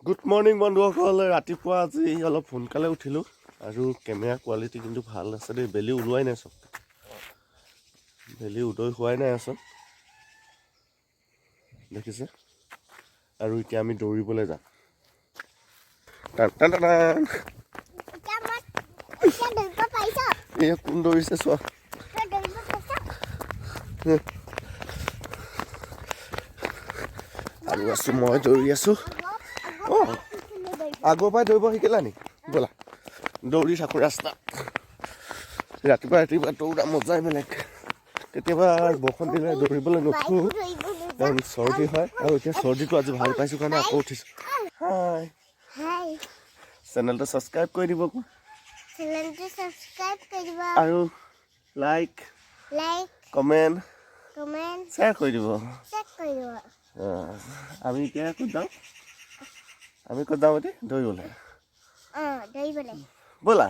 Good morning বন্ধুসকল। ৰাতিপুৱা আজি অলপ সোনকালে উঠিলোঁ আৰু কেমেৰা কোৱালিটি কিন্তু ভাল আছে দেই। বেলি ওলোৱাই নাই, চব বেলি উদয় হোৱাই নাই আচোন, দেখিছে। আৰু এতিয়া আমি দৌৰিবলৈ যাম। এয়া কোন দৌৰিছে চোৱা। আৰু আছোঁ মই দৌৰি আছোঁ। অঁ, আগৰ পৰাই দৌৰিব শিকিলা নি? ব'লা দৌৰি থাকোঁ ৰাস্তাত। ৰাতিপুৱা ৰাতিপুৱা দৌৰা মজাই বেলেগ। কেতিয়াবা বৰষুণ দিলে দৌৰিবলৈ নুঠোঁ, কাৰণ চৰ্দি হয়। আৰু এতিয়া চৰ্দিটো আজি ভাল পাইছোঁ কাৰণে আকৌ উঠিছোঁ। হাই, চেনেলটো ছাবস্ক্ৰাইব কৰি দিব আৰু লাইক কমেণ্ট শ্বেয়াৰ কৰি দিব। আমি এতিয়া ক'ত যাওঁ? আমি ক'ত যাওঁ এতিয়া? দৌৰিবলৈ। ব'লা।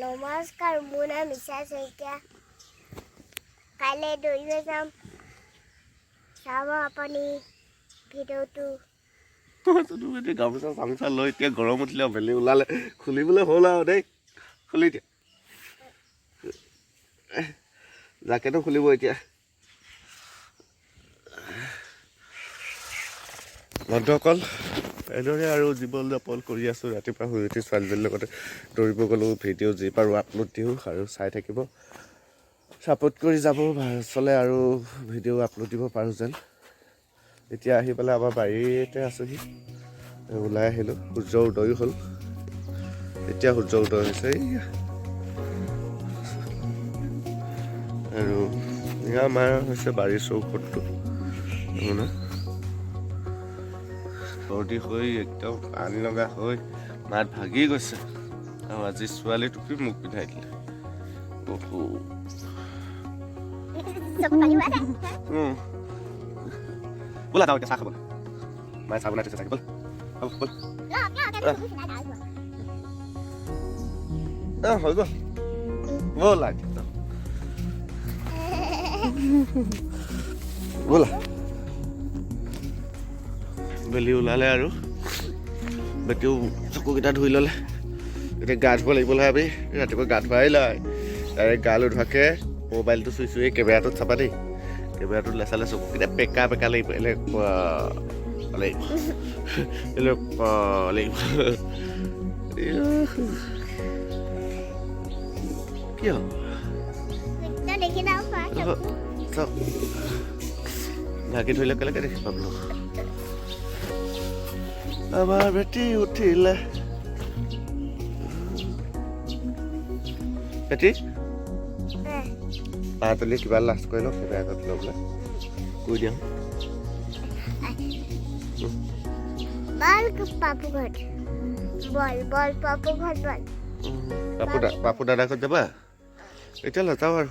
নমস্কাৰ, মোৰ নাম ঈশা শইকীয়া। কাইলৈ দৌৰিব যাম, চাব আপুনি ভিডিঅ'টো। গামোচা চামোচা লৈ এতিয়া গৰম উঠিলে, বেলি ওলালে, খুলিবলৈ হ'ল আৰু দেই। খুলি দিয়া, জাকেটো খুলিব এতিয়া। বন্ধুসকল, এইদৰে আৰু জীৱন যাপন কৰি আছোঁ। ৰাতিপুৱা শুই উঠি ছোৱালীজনীৰ লগতে দৌৰিব গ'লোঁ। ভিডিঅ' যি পাৰোঁ আপলোড দিওঁ আৰু চাই থাকিব, ছাপোৰ্ট কৰি যাব চলে আৰু ভিডিঅ' আপলোড দিব পাৰোঁ যেন। এতিয়া আহি পেলাই আমাৰ বাৰীতে আছোঁহি। ওলাই আহিলোঁ, সূৰ্য উদয়ো হ'ল। এতিয়া সূৰ্য উদয় হৈছে আৰু এয়া আমাৰ হৈছে বাৰীৰ চৌহদটো। চৰ্দি হৈ একদম পানী লগা হৈ মাত ভাগি গৈছে। আৰু আজি ছোৱালী টুপি মোক পিন্ধাই দিলে। ব'লা যাওঁ এতিয়া চাহ খাবলৈ। মায়ে চাহ বনাই থৈছে চাগে। ব'ল ব'ল। হৈ গ'ল, ব'লা ব'লা। বেলি ওলালে আৰু বেটিও চকুকেইটা ধুই ল'লে। এতিয়া গা ধুব লাগিব নহয়। আমি ৰাতিপুৱা গা ধুৱাই লয়, ডাইৰেক্ট গা নোধোৱাকৈ মোবাইলটো চুই চুই কেমেৰাটোত চাবা দেই। কেমেৰাটোত লেচালে চকুকেইটা পেকা পেকা লাগিব। কি হ'ল? ঢাকি ধৰিলে কেনেকৈ দেখি পাম ন? আমাৰ বেটি উঠিলে। বেটি পাতলি কিবা লাষ্ট কৰি লওঁ, কেমেৰা আগত লৈ পেলাই কৈ দিওঁ। পাপু দাদা ঘৰত যাবা? এতিয়া নাযাওঁ আৰু।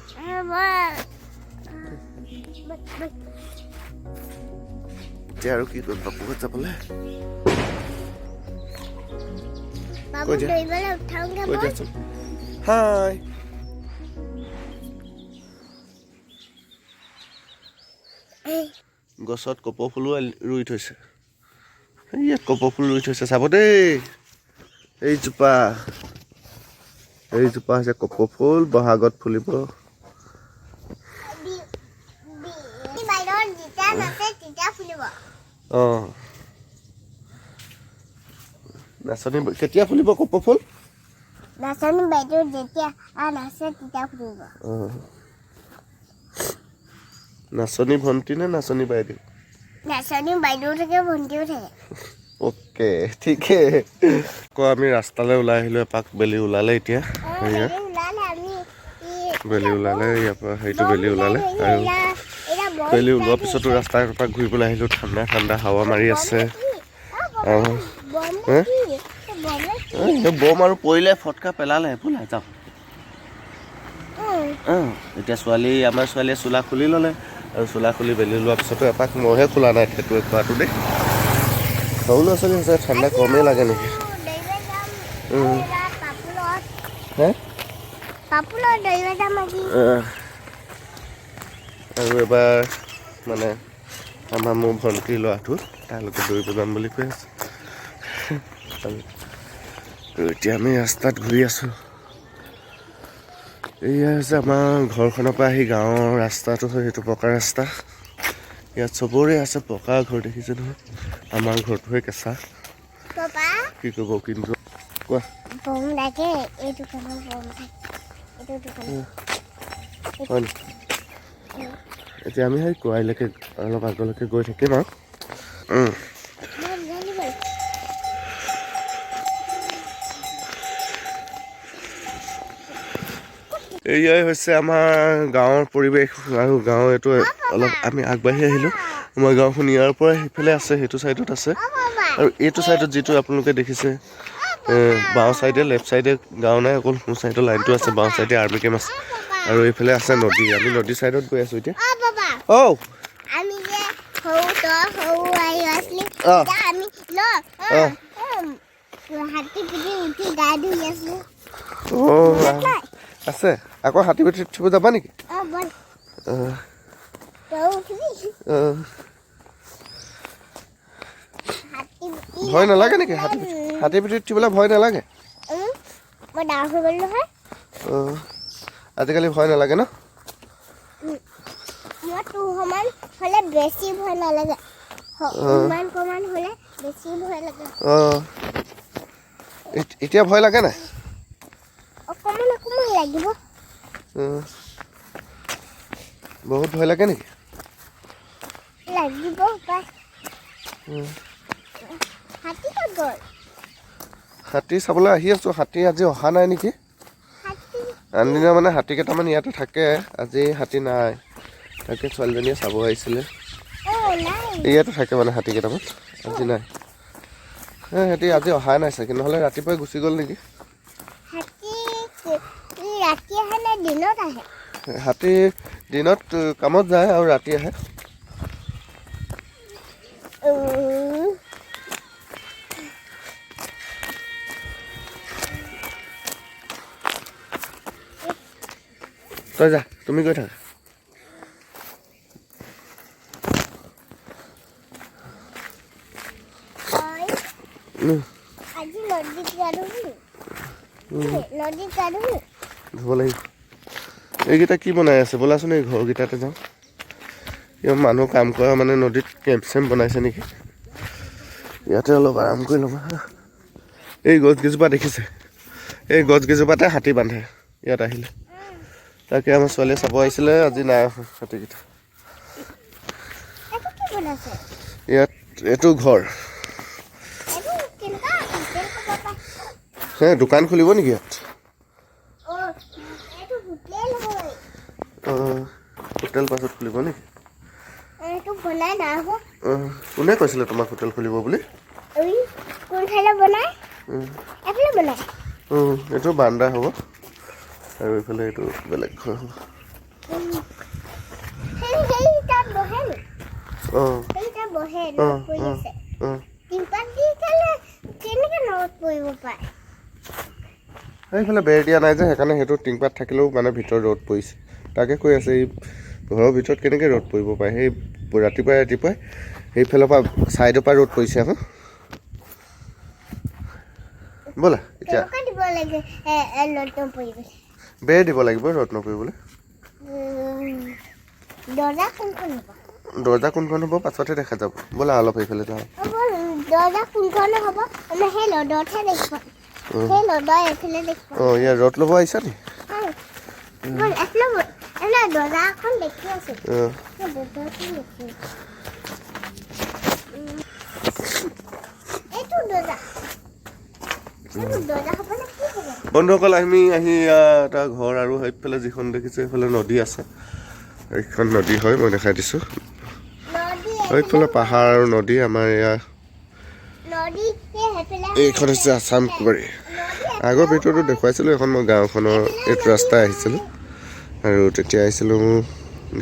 এতিয়া আৰু কি কৰিম পাপু ঘৰত যাবলৈ? হাই, গছত কপৌ ফুলো ৰুই থৈছে। ইয়াত কপৌ ফুল ৰুই থৈছে, চাব দেই। এইজোপা হৈছে কপৌ ফুল, বহাগত ফুলিব। অঁ, নাচনী কেতিয়া ফুলিব কপৌ ফুল? নাচনী বাইদেউ যেতিয়া নাচে তেতিয়া ফুলিব। নাচনী ভণ্টি নে নাচনী বাইদেউ? নাচনী বাইদেউ থাকে ভণ্টিও থাকে অ'কে ঠিকে আকৌ আমি ৰাস্তালৈ ওলাই আহিলোঁ এপাক বেলি ওলালে এতিয়া সেয়া বেলি ওলালে ইয়াৰ পৰা সেইটো বেলি ওলালে আৰু বেলি ওলোৱাৰ পিছতো ৰাস্তাৰ পৰা ঘূৰিবলৈ আহিলোঁ ঠাণ্ডা ঠাণ্ডা হাৱা মাৰি আছে আৰু বম আৰু পৰিলে ফটকা পেলালে বোলা যাওঁ এতিয়া আমাৰ ছোৱালীয়ে চোলা খুলি ল'লে আৰু চোলা খুলি বেলি লোৱাৰ পিছতো এপাক মইহে খোলা নাই সেইটোৱে খোৱাটো দেই সৰু ল'ৰা ছোৱালী হৈছে ঠাণ্ডা কমেই লাগে নেকি আৰু এবাৰ মানে মোৰ ভণ্টিৰ ল'ৰাটো তেওঁলোকে দৌৰিব যাম বুলি কৈ আছে আৰু এতিয়া আমি ৰাস্তাত ঘূৰি আছোঁ এয়া হৈছে আমাৰ ঘৰখনৰ পৰা আহি গাঁৱৰ ৰাস্তাটো হয় সেইটো পকা ৰাস্তা ইয়াত চবৰে আছে পকা ঘৰ দেখিছে নহয় আমাৰ ঘৰটোহে কেঁচা কি ক'ব কিন্তু কোৱা হয় নেকি এতিয়া আমি সেই কোৱাইলৈকে অলপ আগলৈকে গৈ থাকিম আৰু এয়াই হৈছে আমাৰ গাঁৱৰ পৰিৱেশ আৰু গাঁৱৰ এইটো অলপ আমি আগবাঢ়ি আহিলোঁ আমাৰ গাঁওখন ইয়াৰ পৰা সেইফালে আছে সেইটো ছাইডত আছে আৰু এইটো ছাইডত যিটো আপোনালোকে দেখিছে বাওঁ ছাইডে লেফ্ট ছাইডে গাঁও নাই অকল সোঁ ছাইডৰ লাইনটো আছে বাওঁ ছাইডে আৰ্মি কেম্প আছে আৰু এইফালে আছে নদী আমি নদী ছাইডত গৈ আছোঁ এতিয়া আছে আকৌ হাতী পিঠিত উঠিব যাবা নেকি ভয় নালাগে নেকি হাতী পিঠিত উঠিবলৈ ভয় নালাগে আজিকালি ভয় নালাগে ন এতিয়া ভয় লাগে নাই বহুত ভয় লাগে নেকি হাতী চাবলৈ আহি আছোঁ হাতী আজি অহা নাই নেকি আনদিনা মানে হাতী কেইটামান ইয়াতে থাকে আজি হাতী নাই তাকে ছোৱালীজনীয়ে চাব আহিছিলে ইয়াতে থাকে মানে হাতী কেইটামান আজি নাই সিহঁতি আজি অহাই নাই চাগে নহ'লে ৰাতিপুৱাই গুচি গ'ল নেকি হাতী দিনত কামত যায় আৰু ৰাতি আহে তই যা তুমি গৈ থাকা ধুব লাগিব এইকেইটা কি বনাই আছে ব'লাচোন এই ঘৰকেইটাতে যাওঁ মানুহ কাম কৰা মানে নদীত কেম্প চেম্প বনাইছে নেকি ইয়াতে অলপ আৰাম কৰি ল'বা এই গছকেইজোপা দেখিছে এই গছকেইজোপাতে হাতী বান্ধে ইয়াত আহিলে তাকে আমাৰ ছোৱালীয়ে চাব আহিছিলে আজি নাই হাতীকেইটা ইয়াত এইটো ঘৰ দোকান খুলিব নেকি ইয়াত হোটেল পাছত খুলিব নেকি কোনে কৈছিলে তোমাক হোটেল খুলিব বুলি এইটো বান্দা হ'ব আৰু এইফালে এইটো বেলেগ ঘৰ হ'ব এইফালে বেৰ দিয়া নাই যে সেইকাৰণে সেইটো টিংপাত থাকিলেও মানে ভিতৰত ৰ'দ পৰিছে তাকে কৈ আছে এই ঘৰৰ ভিতৰত কেনেকৈ ৰ'দ পৰিব পাৰে সেই ৰাতিপুৱাই সেইফালৰ পৰা ছাইডৰ পৰা ৰ'দ পৰিছে আকৌ ব'লা এতিয়া বেৰ দিব লাগিব ৰ'দ নপৰিবলৈ দৰ্জা কোনখন হ'ব পাছতহে দেখা যাব ব'লা অলপ সেইফালে যাওঁ ইয়াৰ ৰ'দ ল'ব আহিছা নি দৰ্জা হ'বনে কি হ'ব? বন্ধুসকল আমি আহি এটা ঘৰ আৰু সেইফালে যিখন দেখিছোঁ সেইফালে নদী আছে এইখন নদী হয় মই দেখাই দিছোঁ নদী সেইফালে পাহাৰ আৰু নদী আমাৰ ইয়াৰ নদী সেইফালে এইখন হৈছে আছাম কুমাৰী আগৰ ভিতৰতো দেখুৱাইছিলোঁ এখন মই গাঁওখনৰ এইটো ৰাস্তাই আহিছিলোঁ আৰু তেতিয়া আহিছিলোঁ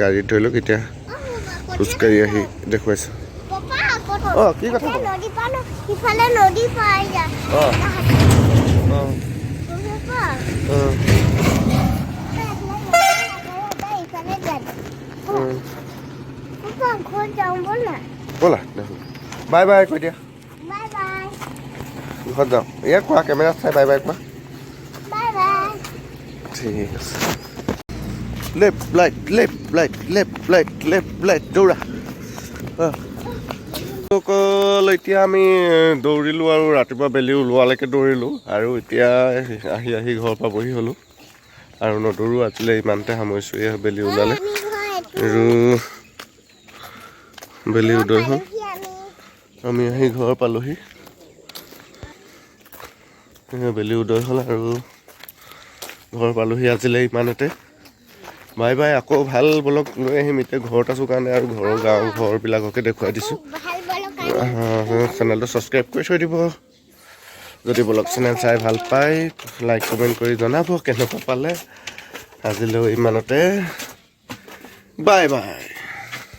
গাড়ীত ধৰি লওক এতিয়া খোজকাঢ়ি আহি দেখুৱাইছোঁ পাপা অঁ কি কথা ক'ব? নদী পানো সিফালে নদী পাই যায় অঁ অঁ অঁ ইফালে যায় পাপা ঘৰ যাওঁ ব'ল না ব'লা দেখোন বাই বাই কৈ দিয়া বাই বাই ঘৰত যাওঁ ইয়াক কোৱা কেমেৰাত চাই বাই বাই কোৱা বাই বাই ঠিক আছে left right left right left right left right দৌৰা অকল এতিয়া আমি দৌৰিলোঁ আৰু ৰাতিপুৱা বেলি ওলোৱালৈকে দৌৰিলোঁ আৰু এতিয়া আহি আহি ঘৰ পাবহি হ'লোঁ আৰু নদৌৰো আজিলৈ ইমানতে সামৰিছোঁ এয়া বেলি ওলালে আৰু বেলি উদয় হ'ল আমি আহি ঘৰ পালোহি বেলি উদয় হ'ল আৰু ঘৰ পালোহি আজিলৈ ইমানতে বাই বাই আকৌ ভাল ব্লগ লৈ আহিম এতিয়া ঘৰত আছোঁ কাৰণে আৰু ঘৰৰ গাঁও ঘৰবিলাককে দেখুৱাই দিছোঁ চেনেলটো ছাবস্ক্ৰাইব কৰি থৈ দিব যদি ব্লগ চেনেল চাই ভাল পায় লাইক কমেণ্ট কৰি জনাব কেনেকুৱা পালে আজিলৈ ইমানতে বাই বাই